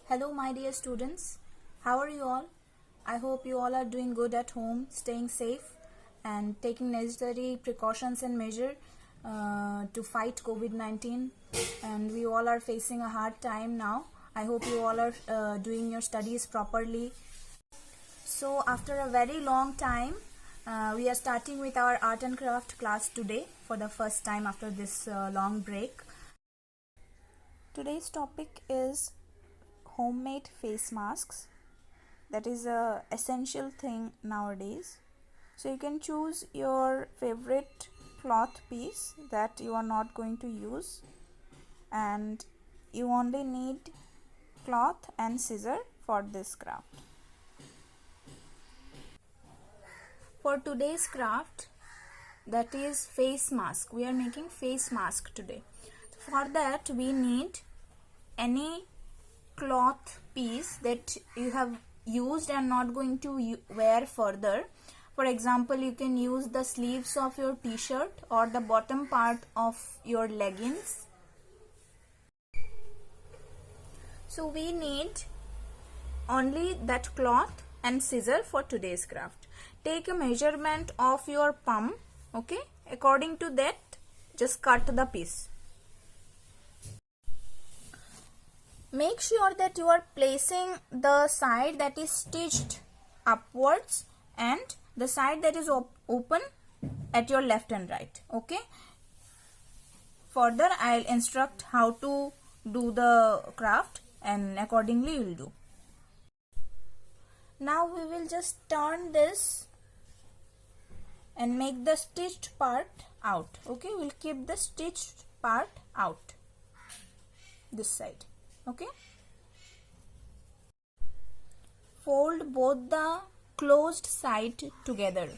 Hello, my dear students. How are you all? I hope you all are doing good at home, staying safe, and taking necessary precautions and measure to fight COVID-19. And we all are facing a hard time now. I hope you all are doing your studies properly. So, after a very long time, we are starting with our art and craft class today for the first time after this long break. Today's topic is homemade face masks. That is a essential thing nowadays. So you can choose your favorite cloth piece that you are not going to use, and you only need cloth and scissor for this craft. For today's craft, that is face mask, we are making face mask today. For that we need any cloth piece that you have used and not going to wear further. For example, you can use the sleeves of your t-shirt or the bottom part of your leggings. So we need only that cloth and scissor for today's craft. Take a measurement of your palm, okay? According to that, just cut the piece. Make sure that you are placing the side that is stitched upwards and the side that is open at your left and right, okay? Further, I'll instruct how to do the craft and accordingly you will do. Now we will just turn this and make the stitched part out, okay? We'll keep the stitched part out, this side. Okay, fold both the closed side together,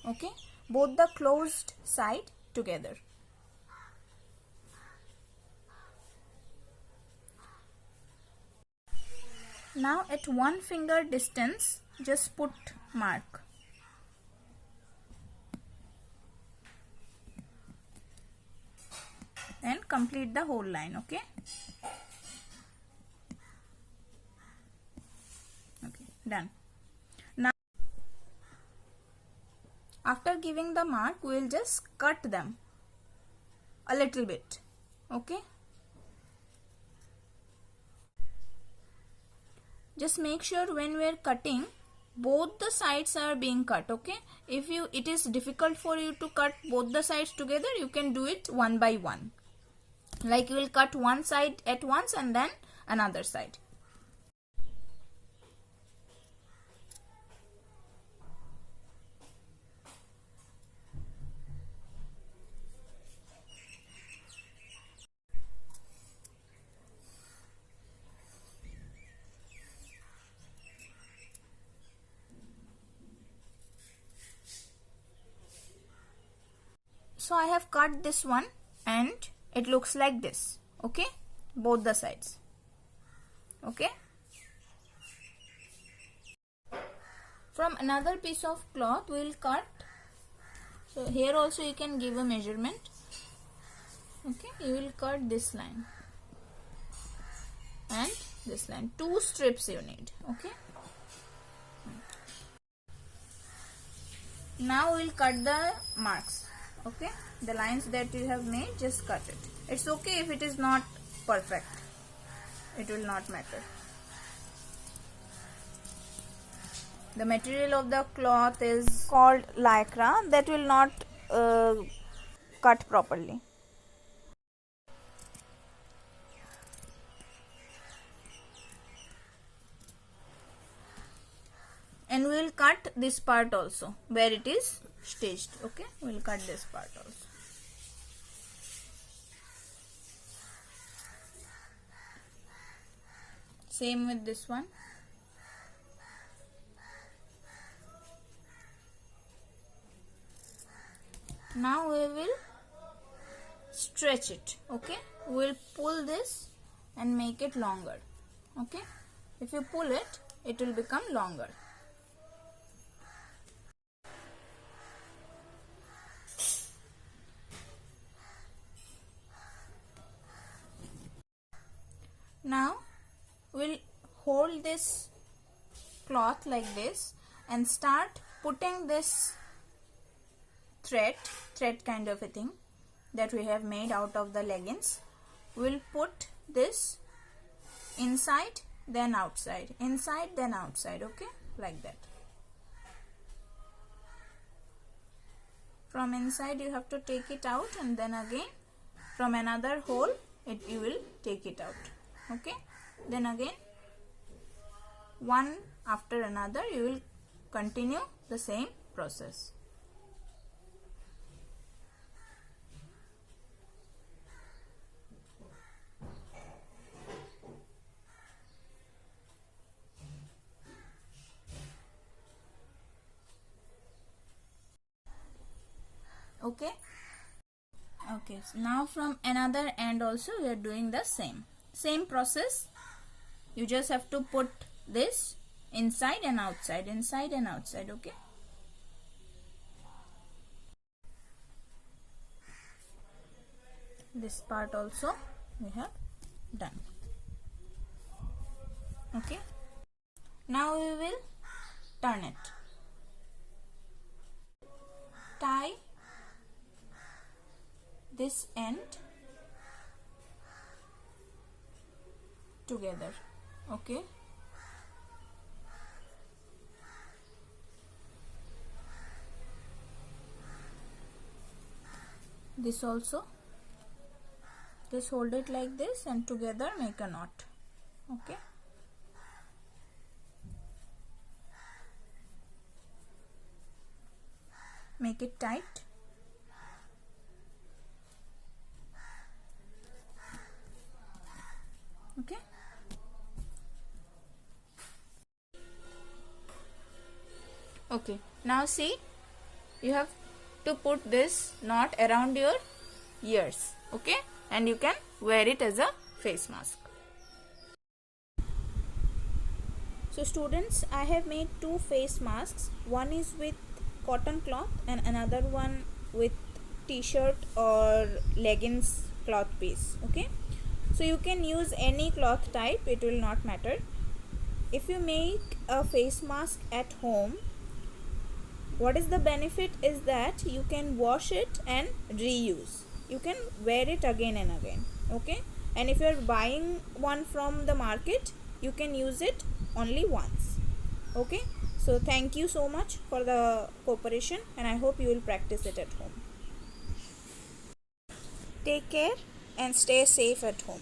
okay, both the closed side together. Now at 1 finger distance just put mark. And complete the whole line, okay? Done. Now after giving the mark, we will just cut them a little bit, okay? Just make sure when we are cutting, both the sides are being cut, okay? If it is difficult for you to cut both the sides together, you can do it one by one. Like you will cut one side at once and then another side. So I have cut this one and it looks like this, okay? Both the sides, okay? From another piece of cloth we will cut. So here also you can give a measurement, okay? You will cut this line and this line. 2 strips you need, okay? Now we will cut the marks, okay? The lines that you have made, just cut it. It's okay if it is not perfect, it will not matter. The material of the cloth is called lycra, that will not cut properly. And we will cut this part also where it is stitched, okay? We will cut this part also. Same with this one. Now we will stretch it, okay? We will pull this and make it longer, okay? If you pull it, it will become longer. Now we'll hold this cloth like this and start putting this thread kind of a thing that we have made out of the leggings. We'll put this inside then outside, inside then outside, okay, like that. From inside you have to take it out, and then again from another hole you will take it out, okay. Then again one after another you will continue the same process. Okay, so now from another end also we are doing the same process. You just have to put this inside and outside, okay. This part also we have done, okay. Now we will turn it. Tie this end together, okay. This also, just hold it like this and together make a knot, okay. Make it tight. Okay. Okay, now see, you have to put this knot around your ears, okay, and you can wear it as a face mask. So students, I have made two face masks. One is with cotton cloth and another one with t-shirt or leggings cloth piece, okay. So you can use any cloth type, it will not matter. If you make a face mask at home, what is the benefit is that you can wash it and reuse. You can wear it again and again, okay. And if you are buying one from the market, you can use it only once, okay. So thank you so much for the cooperation, and I hope you will practice it at home. Take care and stay safe at home.